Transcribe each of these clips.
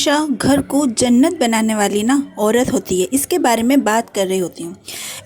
हमेशा घर को जन्नत बनाने वाली ना औरत होती है, इसके बारे में बात कर रही होती हूँ।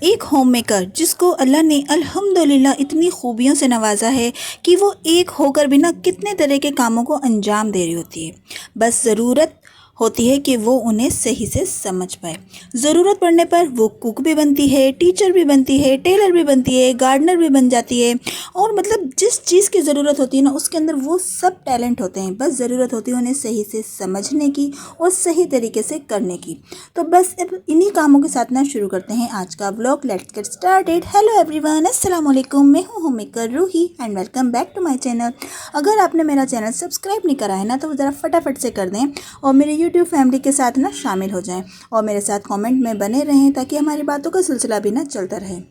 एक होम मेकर जिसको अल्लाह ने अल्हम्दुलिल्लाह इतनी खूबियों से नवाजा है कि वो एक होकर भी ना कितने तरह के कामों को अंजाम दे रही होती है। बस ज़रूरत होती है कि वो उन्हें सही से समझ पाए। ज़रूरत पड़ने पर वो कुक भी बनती है, टीचर भी बनती है, टेलर भी बनती है, गार्डनर भी बन जाती है। और मतलब जिस चीज़ की ज़रूरत होती है ना, उसके अंदर वो सब टैलेंट होते हैं। बस ज़रूरत होती है उन्हें सही से समझने की और सही तरीके से करने की। तो बस अब इन्हीं कामों के साथ ना शुरू करते हैं आज का vlog. Let's get started. Hello everyone, अस्सलाम वालेकुम। मैं हूँ home maker Ruhi and welcome back to my channel. अगर आपने मेरा चैनल सब्सक्राइब नहीं करा है ना, तो ज़रा फटाफट से कर दें और मेरे यूट्यूब फैमिली के साथ ना शामिल हो जाएं और मेरे साथ कमेंट में बने रहें ताकि हमारी बातों का सिलसिला भी ना चलता रहे।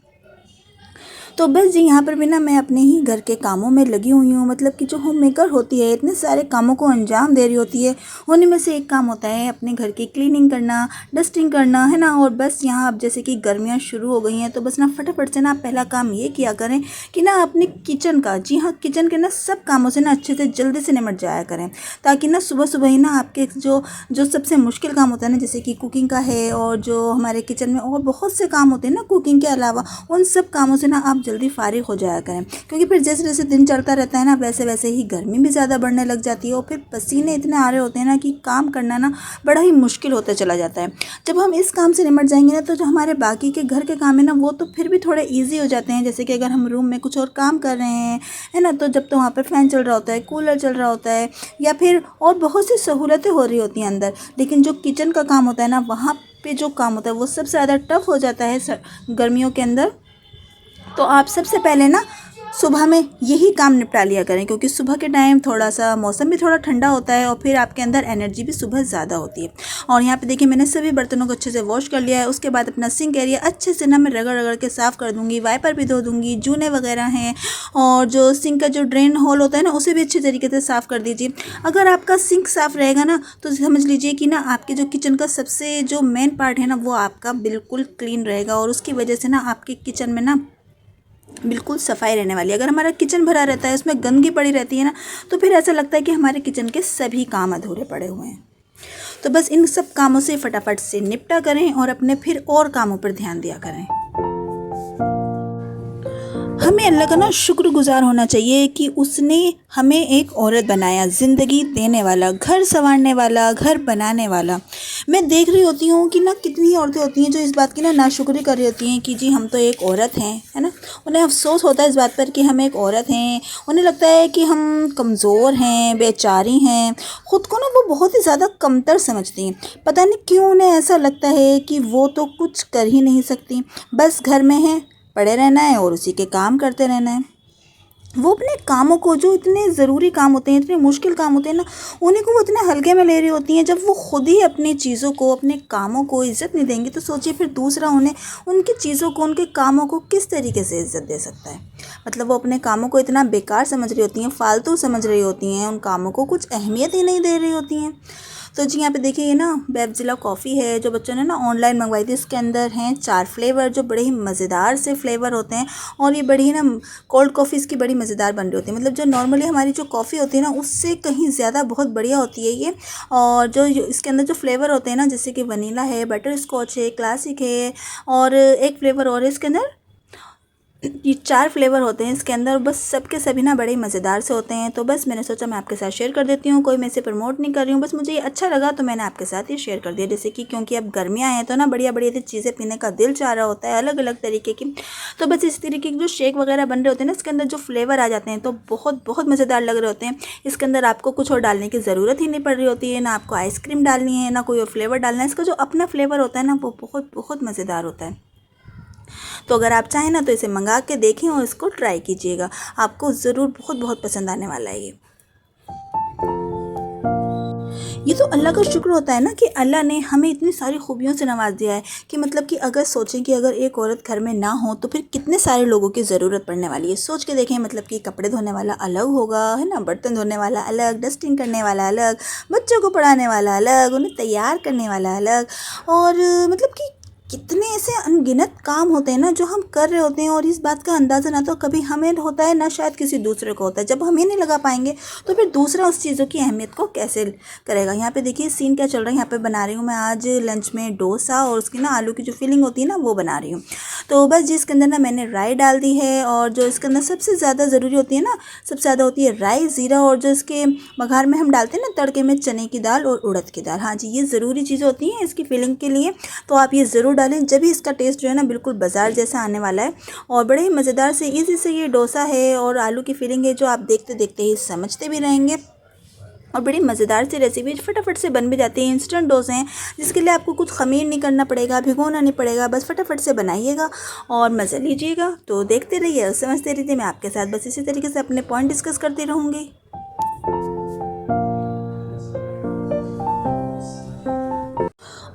तो बस जी, यहाँ पर भी ना मैं अपने ही घर के कामों में लगी हुई हूँ। मतलब कि जो होम मेकर होती है इतने सारे कामों को अंजाम दे रही होती है। उन्हीं में से एक काम होता है अपने घर की क्लीनिंग करना, डस्टिंग करना, है ना। और बस यहाँ अब जैसे कि गर्मियाँ शुरू हो गई हैं, तो बस ना फटाफट से ना पहला काम ये किया करें कि ना अपने किचन का, जी हाँ, किचन के ना सब कामों से ना अच्छे से जल्दी से निमट जाया करें, ताकि ना सुबह सुबह ही ना आपके जो जो सबसे मुश्किल काम होता है ना, जैसे कि कुकिंग का है और जो हमारे किचन में और बहुत से काम होते हैं ना कुकिंग के अलावा, उन सब कामों से ना आप जल्दी फारिग हो जाया करें। क्योंकि फिर जैसे जैसे दिन चलता रहता है ना, वैसे वैसे ही गर्मी भी ज़्यादा बढ़ने लग जाती है और फिर पसीने इतने आ रहे होते हैं ना कि काम करना ना बड़ा ही मुश्किल होता चला जाता है। जब हम इस काम से निमट जाएंगे ना, तो जो हमारे बाकी के घर के काम है ना, वो तो फिर भी थोड़े ईजी हो जाते हैं। जैसे कि अगर हम रूम में कुछ और काम कर रहे हैं, है ना, तो जब तो वहाँ पर फ़ैन चल रहा होता है, कूलर चल रहा होता है, या फिर और बहुत सी सहूलतें हो रही होती हैं अंदर। लेकिन जो किचन का काम होता है ना, वहाँ पे जो काम होता है वो सबसे ज़्यादा टफ हो जाता है गर्मियों के अंदर। तो आप सबसे पहले ना सुबह में यही काम निपटा लिया करें, क्योंकि सुबह के टाइम थोड़ा सा मौसम भी थोड़ा ठंडा होता है और फिर आपके अंदर एनर्जी भी सुबह ज़्यादा होती है। और यहाँ पे देखिए, मैंने सभी बर्तनों को अच्छे से वॉश कर लिया है। उसके बाद अपना सिंक एरिया अच्छे से ना मैं रगड़ रगड़ के साफ़ कर दूँगी, वाइपर भी धो दूँगी, जूने वगैरह हैं, और जो सिंक का जो ड्रेन होल होता है ना, उसे भी अच्छे तरीके से साफ़ कर दीजिए। अगर आपका सिंक साफ़ रहेगा ना, तो समझ लीजिए कि ना आपके जो किचन का सबसे जो मेन पार्ट है ना, वो आपका बिल्कुल क्लीन रहेगा और उसकी वजह से ना आपके किचन में ना बिल्कुल सफाई रहने वाली है। अगर हमारा किचन भरा रहता है, उसमें गंदगी पड़ी रहती है ना, तो फिर ऐसा लगता है कि हमारे किचन के सभी काम अधूरे पड़े हुए हैं। तो बस इन सब कामों से फटाफट से निपटा करें और अपने फिर और कामों पर ध्यान दिया करें। हमें अल्लाह का ना शुक्रगुजार होना चाहिए कि उसने हमें एक औरत बनाया, ज़िंदगी देने वाला, घर संवारने वाला, घर बनाने वाला। मैं देख रही होती हूँ कि ना कितनी औरतें होती हैं जो इस बात की ना नाशुक्री कर रही होती हैं कि जी हम तो एक औरत हैं, है ना। उन्हें अफसोस होता है इस बात पर कि हम एक औरत हैं। उन्हें लगता है कि हम कमज़ोर हैं, बेचारी हैं। ख़ुद को ना वो बहुत ही ज़्यादा कमतर समझती हैं। पता नहीं क्यों उन्हें ऐसा लगता है कि वो तो कुछ कर ही नहीं सकती, बस घर में हैं, पड़े रहना है और उसी के काम करते रहना है। वो अपने कामों को, जो इतने ज़रूरी काम होते हैं, इतने मुश्किल काम होते हैं ना, उन्हीं को वो इतने हल्के में ले रही होती हैं। जब वो खुद ही अपनी चीज़ों को, अपने कामों को इज़्ज़त नहीं देंगी, तो सोचिए फिर दूसरा उन्हें, उनकी चीज़ों को, उनके कामों को किस तरीके से इज़्ज़त दे सकता है। मतलब वो अपने कामों को इतना बेकार समझ रही होती हैं, फालतू समझ रही होती हैं, उन कामों को कुछ अहमियत ही नहीं दे रही होती हैं। तो जी यहाँ पे देखिए, ये ना बेबजिला कॉफ़ी है जो बच्चों ने ना ऑनलाइन मंगवाई थी। इसके अंदर हैं 4 फ्लेवर जो बड़े ही मज़ेदार से फ्लेवर होते हैं। और ये बड़ी ही ना कोल्ड कॉफ़ी इसकी बड़ी मज़ेदार बन रही होती है। मतलब जो नॉर्मली हमारी जो कॉफ़ी होती है ना, उससे कहीं ज़्यादा बहुत बढ़िया होती है ये। और जो इसके अंदर जो फ्लेवर होते हैं ना, जैसे कि वनीला है, बटर स्कॉच है, क्लासिक है, और एक फ्लेवर और है इसके अंदर। ये 4 फ्लेवर होते हैं इसके अंदर। बस सबके सभी ना बड़े मज़ेदार से होते हैं। तो बस मैंने सोचा मैं आपके साथ शेयर कर देती हूँ। कोई मैं इसे प्रमोट नहीं कर रही हूँ, बस मुझे ये अच्छा लगा तो मैंने आपके साथ ये शेयर कर दिया। जैसे कि क्योंकि अब गर्मियाँ हैं तो ना बढ़िया बढ़िया चीज़ें पीने का दिल चाह रहा होता है, अलग अलग तरीके की। तो बस इस तरीके के जो शेक वगैरह बन रहे होते हैं ना, इसके अंदर जो फ्लेवर आ जाते हैं तो बहुत बहुत मज़ेदार लग रहे होते हैं। इसके अंदर आपको कुछ और डालने की ज़रूरत ही नहीं पड़ रही होती है, ना आपको आइसक्रीम डालनी है, ना कोई और फ्लेवर डालना है। इसका जो अपना फ्लेवर होता है ना, वो बहुत बहुत मज़ेदार होता है। तो अगर आप चाहें ना तो इसे मंगा के देखें और इसको ट्राई कीजिएगा, आपको ज़रूर बहुत बहुत पसंद आने वाला है ये तो अल्लाह का शुक्र होता है ना कि अल्लाह ने हमें इतनी सारी खूबियों से नवाज दिया है कि मतलब कि अगर सोचें कि अगर एक औरत घर में ना हो तो फिर कितने सारे लोगों की ज़रूरत पड़ने वाली है। सोच के देखें, मतलब कि कपड़े धोने वाला अलग होगा, है ना, बर्तन धोने वाला अलग, डस्टिंग करने वाला अलग, बच्चों को पढ़ाने वाला अलग, उन्हें तैयार करने वाला अलग, और मतलब कि कितने ऐसे अनगिनत काम होते हैं ना जो हम कर रहे होते हैं, और इस बात का अंदाज़ा ना तो कभी हमें होता है ना शायद किसी दूसरे को होता है। जब हम ही नहीं लगा पाएंगे तो फिर दूसरा उस चीज़ों की अहमियत को कैसे करेगा। यहाँ पे देखिए सीन क्या चल रहा है। यहाँ पे बना रही हूँ मैं आज लंच में डोसा, और उसकी ना आलू की जो फिलिंग होती है ना वो बना रही हूँ। तो बस जिसके अंदर ना मैंने राई डाल दी है, और जो इसके अंदर सबसे ज़्यादा ज़रूरी होती है ना, सबसे ज़्यादा होती है राई, ज़ीरा, और जो इसके बघार में हम डालते हैं ना तड़के में, चने की दाल और उड़द की दाल। हाँ जी, ये ज़रूरी चीज़ें होती हैं इसकी फिलिंग के लिए, तो आप ये ज़रूर डालें, जब भी इसका टेस्ट जो है ना बिल्कुल बाज़ार जैसा आने वाला है। और बड़े ही मज़ेदार से ईज़ी से ये डोसा है और आलू की फिलिंग है जो आप देखते देखते ही समझते भी रहेंगे, और बड़ी मज़ेदार सी रेसिपी फटाफट से बन भी जाती है। इंस्टेंट डोसे हैं जिसके लिए आपको कुछ ख़मीर नहीं करना पड़ेगा, भिगोना नहीं पड़ेगा, बस फटाफट से बनाइएगा और मज़ा लीजिएगा। तो देखते रहिए और समझते रहिए, मैं आपके साथ बस इसी तरीके से अपने पॉइंट डिस्कस करती रहूँगी।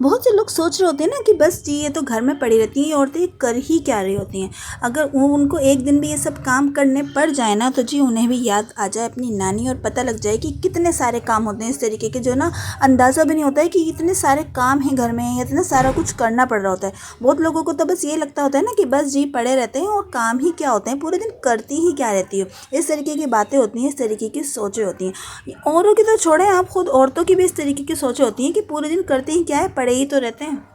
बहुत से लोग सोच रहे होते हैं ना कि बस जी ये तो घर में पड़ी रहती हैं औरतें, कर ही क्या रही होती हैं। अगर उनको एक दिन भी ये सब काम करने पड़ जाए ना तो जी उन्हें भी याद आ जाए अपनी नानी, और पता लग जाए कि कितने सारे काम होते हैं इस तरीके के, जो ना अंदाज़ा भी नहीं होता है कि इतने सारे काम हैं घर में, या इतना सारा कुछ करना पड़ रहा होता है। बहुत लोगों को तो बस ये लगता होता है ना कि बस जी पड़े रहते हैं और काम ही क्या होते हैं, पूरे दिन करती ही क्या रहती हो। इस तरीके की बातें होती हैं, इस तरीके की सोचें होती हैं। औरों की तो छोड़ें, आप खुद औरतों की भी इस तरीके की सोचें होती हैं कि पूरे दिन करते ही क्या है, पड़े ही तो रहते हैं।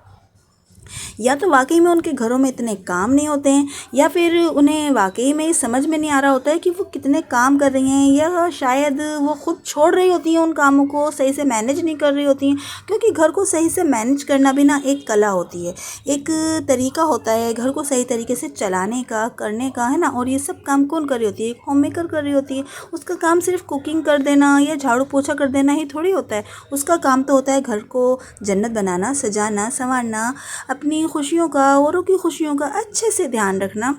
या तो वाकई में उनके घरों में इतने काम नहीं होते हैं, या फिर उन्हें वाकई में समझ में नहीं आ रहा होता है कि वो कितने काम कर रही हैं, या शायद वो खुद छोड़ रही होती हैं उन कामों को, सही से मैनेज नहीं कर रही होती हैं। क्योंकि घर को सही से मैनेज करना भी ना एक कला होती है, एक तरीका होता है घर को सही तरीके से चलाने का, करने का, है ना। और ये सब काम कौन कर रही होती है, एक होम मेकर कर रही होती है। उसका काम सिर्फ कुकिंग कर देना या झाड़ू पोछा कर देना ही थोड़ी होता है। उसका काम तो होता है घर को जन्नत बनाना, सजाना, संवारना, अपनी खुशियों का, औरों की खुशियों का अच्छे से ध्यान रखना।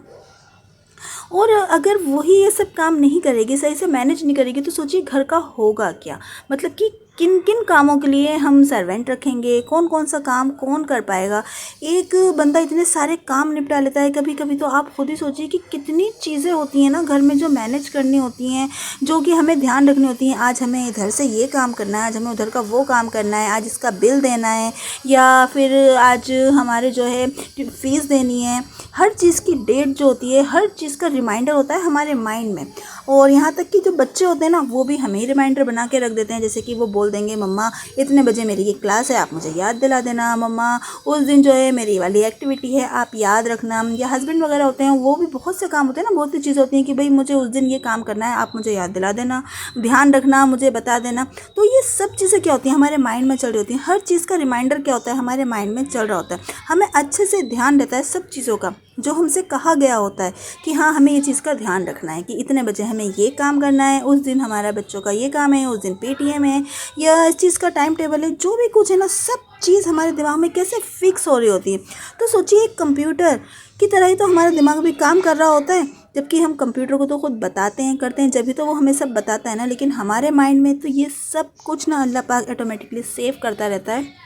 और अगर वही ये सब काम नहीं करेगी, सही से मैनेज नहीं करेगी, तो सोचिए घर का होगा क्या। मतलब कि किन किन कामों के लिए हम सर्वेंट रखेंगे, कौन कौन सा काम कौन कर पाएगा। एक बंदा इतने सारे काम निपटा लेता है कभी कभी, तो आप खुद ही सोचिए कि कितनी चीज़ें होती हैं ना घर में जो मैनेज करनी होती हैं, जो कि हमें ध्यान रखनी होती हैं। आज हमें इधर से ये काम करना है, आज हमें उधर का वो काम करना है, आज इसका बिल देना है, या फिर आज हमारे जो है फीस देनी है। हर चीज़ की डेट जो होती है, हर चीज़ का रिमाइंडर होता है हमारे माइंड में। और यहाँ तक कि जो बच्चे होते हैं ना वो भी हमें रिमाइंडर बना के रख देते हैं। जैसे कि वो बोल देंगे, मम्मा इतने बजे मेरी ये क्लास है, आप मुझे याद दिला देना। मम्मा उस दिन जो है मेरी वाली एक्टिविटी है, आप याद रखना। या हस्बैंड वगैरह होते हैं, वो भी बहुत से काम होते हैं ना, बहुत सी चीज़ें होती हैं कि भाई मुझे उस दिन ये काम करना है, आप मुझे याद दिला देना, ध्यान रखना, मुझे बता देना। तो ये सब चीज़ें क्या होती हैं, हमारे माइंड में चल रही होती हैं। हर चीज़ का रिमाइंडर क्या होता है, हमारे माइंड में चल रहा होता है। हमें अच्छे से ध्यान रहता है सब चीज़ों का, जो हमसे कहा गया होता है कि हाँ हमें ये चीज़ का ध्यान रखना है कि इतने बजे हमें ये काम करना है, उस दिन हमारा बच्चों का ये काम है, उस दिन पेटीएम है, या इस चीज़ का टाइम टेबल है, जो भी कुछ है ना, सब चीज़ हमारे दिमाग में कैसे फिक्स हो रही होती है। तो सोचिए एक कंप्यूटर की तरह ही तो हमारा दिमाग भी काम कर रहा होता है। जबकि हम कंप्यूटर को तो खुद बताते हैं, करते हैं, जब भी तो वो हमें सब बताता है ना, लेकिन हमारे माइंड में तो ये सब कुछ ना अल्लाह पाक ऑटोमेटिकली सेव करता रहता है,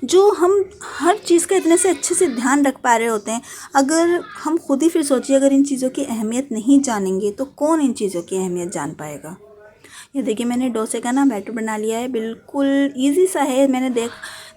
जो हम हर चीज़ का इतने से अच्छे से ध्यान रख पा रहे होते हैं। अगर हम खुद ही फिर सोचिए, अगर इन चीज़ों की अहमियत नहीं जानेंगे तो कौन इन चीज़ों की अहमियत जान पाएगा। ये देखिए मैंने डोसे का ना बैटर बना लिया है, बिल्कुल इजी सा है। मैंने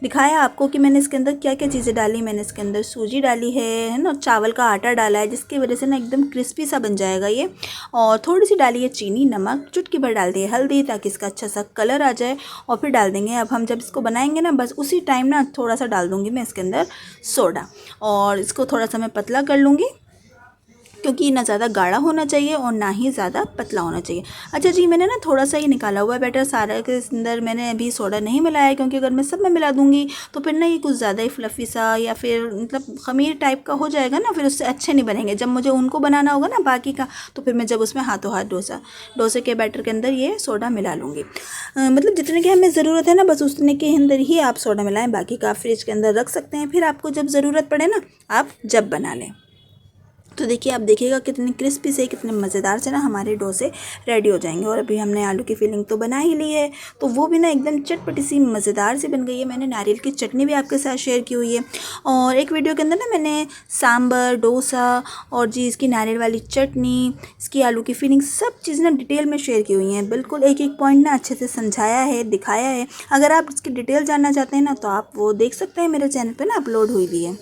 दिखाया आपको कि मैंने इसके अंदर क्या क्या चीज़ें डाली। मैंने इसके अंदर सूजी डाली है ना, चावल का आटा डाला है, जिसकी वजह से ना एकदम क्रिस्पी सा बन जाएगा ये। और थोड़ी सी डाली है चीनी, नमक, चुटकी भर डाल दी है हल्दी, ताकि इसका अच्छा सा कलर आ जाए। और फिर डाल देंगे, अब हम जब इसको बनाएंगे ना, बस उसी टाइम ना थोड़ा सा डाल दूँगी मैं इसके अंदर सोडा, और इसको थोड़ा सा मैं पतला कर लूँगी, क्योंकि ना ज़्यादा गाढ़ा होना चाहिए और ना ही ज़्यादा पतला होना चाहिए। अच्छा जी, मैंने ना थोड़ा सा ही निकाला हुआ है बैटर, सारा के अंदर मैंने अभी सोडा नहीं मिलाया है, क्योंकि अगर मैं सब में मिला दूंगी तो फिर ना ये कुछ ज़्यादा ही फ्लफ़ी सा, या फिर मतलब खमीर टाइप का हो जाएगा ना, फिर उससे अच्छे नहीं बनेंगे। जब मुझे उनको बनाना होगा ना बाकी का, तो फिर मैं जब उसमें हाथों हाथ डोसे के बैटर के अंदर ये सोडा मिला लूँगी। मतलब जितने की हमें ज़रूरत है ना, बस उतने के अंदर ही आप सोडा मिलाएं, बाकी का आप फ्रिज के अंदर रख सकते हैं। फिर आपको जब ज़रूरत पड़े ना, आप जब बना लें। तो तो देखिए आप देखिएगा कितने क्रिस्पी से कितने मज़ेदार से ना हमारे डोसे रेडी हो जाएंगे। और अभी हमने आलू की फिलिंग तो बना ही ली है, तो वो भी ना एकदम चटपटी सी मज़ेदार सी बन गई है। मैंने नारियल की चटनी भी आपके साथ शेयर की हुई है, और एक वीडियो के अंदर ना मैंने सांबर, डोसा और जी इसकी नारियल वाली चटनी, इसकी आलू की फिलिंग सब चीज़ ना डिटेल में शेयर की हुई हैं। बिल्कुल एक एक पॉइंट ना अच्छे से समझाया है, दिखाया है। अगर आप इसकी डिटेल जानना चाहते हैं ना तो आप वो देख सकते हैं, मेरे चैनल पर ना अपलोड हुई भी है।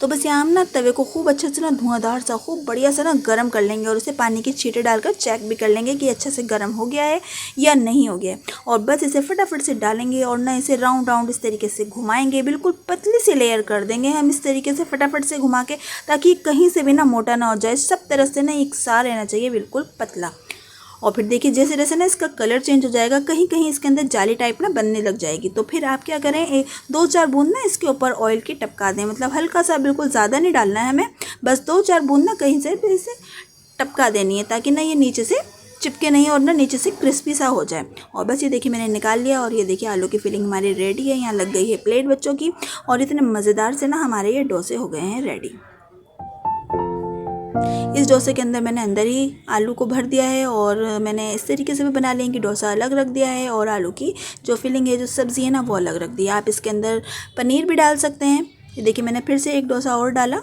तो बस यहाँ हम ना तवे को खूब अच्छे से ना धुआंधार सा खूब बढ़िया से ना गर्म कर लेंगे, और उसे पानी की छींटे डालकर चेक भी कर लेंगे कि अच्छे से गर्म हो गया है या नहीं हो गया है। और बस इसे फटाफट से डालेंगे और ना इसे राउंड राउंड इस तरीके से घुमाएंगे। बिल्कुल पतली सी लेयर कर देंगे हम इस तरीके से फटाफट से घुमा के, ताकि कहीं से भी ना मोटा ना हो जाए, सब तरह से ना एक साथ रहना चाहिए, बिल्कुल पतला। और फिर देखिए जैसे जैसे ना इसका कलर चेंज हो जाएगा, कहीं कहीं इसके अंदर जाली टाइप ना बनने लग जाएगी, तो फिर आप क्या करें, 2-4 बूंद ना इसके ऊपर ऑयल की टपका दें। मतलब हल्का सा, बिल्कुल ज़्यादा नहीं डालना है हमें, बस 2-4 बूंद ना कहीं से भी इसे टपका देनी है, ताकि ना ये नीचे से चिपके नहीं और ना नीचे से क्रिस्पी सा हो जाए। और बस ये देखिए मैंने निकाल लिया, और ये देखिए आलू की फिलिंग हमारी रेडी है। यहाँ लग गई है प्लेट बच्चों की, और इतने मज़ेदार से ना हमारे ये डोसे हो गए हैं रेडी। इस डोसे के अंदर मैंने अंदर ही आलू को भर दिया है, और मैंने इस तरीके से भी बना लिया कि डोसा अलग रख दिया है और आलू की जो फिलिंग है, जो सब्ज़ी है ना, वो अलग रख दिया। आप इसके अंदर पनीर भी डाल सकते हैं। ये देखिए मैंने फिर से एक डोसा और डाला,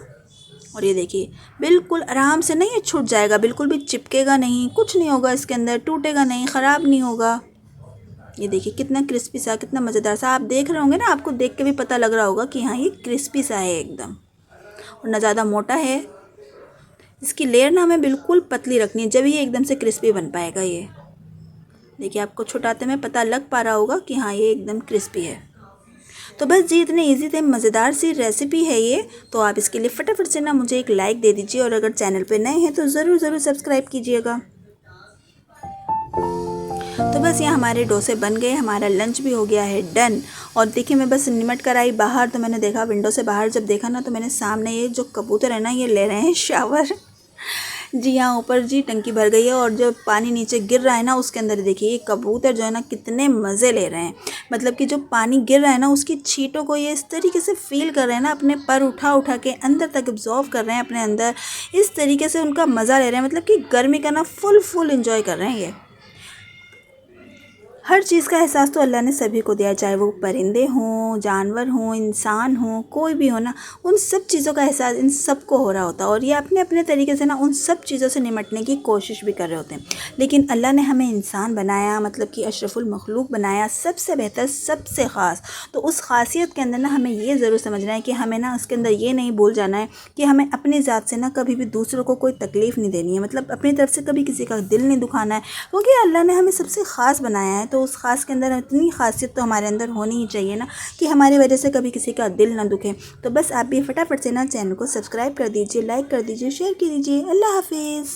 और ये देखिए बिल्कुल आराम से नहीं, ये छूट जाएगा, बिल्कुल भी चिपकेगा नहीं, कुछ नहीं होगा इसके अंदर, टूटेगा नहीं, ख़राब नहीं होगा। ये देखिए कितना क्रिस्पी सा, कितना मज़ेदार सा। आप देख रहे होंगे ना, आपको देख के भी पता लग रहा होगा कि हाँ ये क्रिस्पी सा है एकदम, और ना ज़्यादा मोटा है। इसकी लेयर ना हमें बिल्कुल पतली रखनी है, जब ये एकदम से क्रिस्पी बन पाएगा। ये देखिए आपको छुटाते में पता लग पा रहा होगा कि हाँ ये एकदम क्रिस्पी है। तो बस जी इतने इजी थे, मज़ेदार सी रेसिपी है ये। तो आप इसके लिए फटाफट से ना मुझे एक लाइक दे दीजिए, और अगर चैनल पे नए हैं तो ज़रूर ज़रूर सब्सक्राइब कीजिएगा। तो बस ये हमारे डोसे बन गए, हमारा लंच भी हो गया है डन। और देखिए मैं बस निमट कर आई बाहर, तो मैंने देखा विंडो से बाहर जब देखा ना, तो मैंने सामने ये जो कबूतर है ना, ये ले रहे हैं शावर। जी यहाँ ऊपर जी टंकी भर गई है, और जो पानी नीचे गिर रहा है ना, उसके अंदर देखिए ये कबूतर जो है ना कितने मज़े ले रहे हैं। मतलब कि जो पानी गिर रहा है ना, उसकी छींटों को ये इस तरीके से फील कर रहे हैं ना, अपने पर उठा उठा के अंदर तक एब्जॉर्व कर रहे हैं अपने अंदर, इस तरीके से उनका मज़ा ले रहे हैं। मतलब कि गर्मी का ना फुल इंजॉय कर रहे हैं ये। हर चीज़ का एहसास तो अल्लाह ने सभी को दिया है, चाहे वो परिंदे हों, जानवर हों, इंसान हों, कोई भी हो ना, उन सब चीज़ों का एहसास इन सबको हो रहा होता है। और ये अपने अपने तरीके से ना उन सब चीज़ों से निमटने की कोशिश भी कर रहे होते हैं। लेकिन अल्लाह ने हमें इंसान बनाया, मतलब कि अशरफुल मखलूक बनाया, सबसे बेहतर, सबसे ख़ास। तो उस ख़ासियत के अंदर ना हमें ये ज़रूर समझना है कि हमें ना उसके अंदर ये नहीं भूल जाना है कि हमें अपनी ज़ात से ना कभी भी दूसरों को कोई तकलीफ़ नहीं देनी है। मतलब अपनी तरफ से कभी किसी का दिल नहीं दुखाना है, क्योंकि अल्लाह ने हमें सबसे ख़ास बनाया है। तो उस ख़ास के अंदर इतनी ख़ासियत तो हमारे अंदर होनी ही चाहिए ना, कि हमारी वजह से कभी किसी का दिल ना दुखे। तो बस आप भी फटाफट से ना चैनल को सब्सक्राइब कर दीजिए, लाइक कर दीजिए, शेयर कर दीजिए। अल्लाह हाफिज़।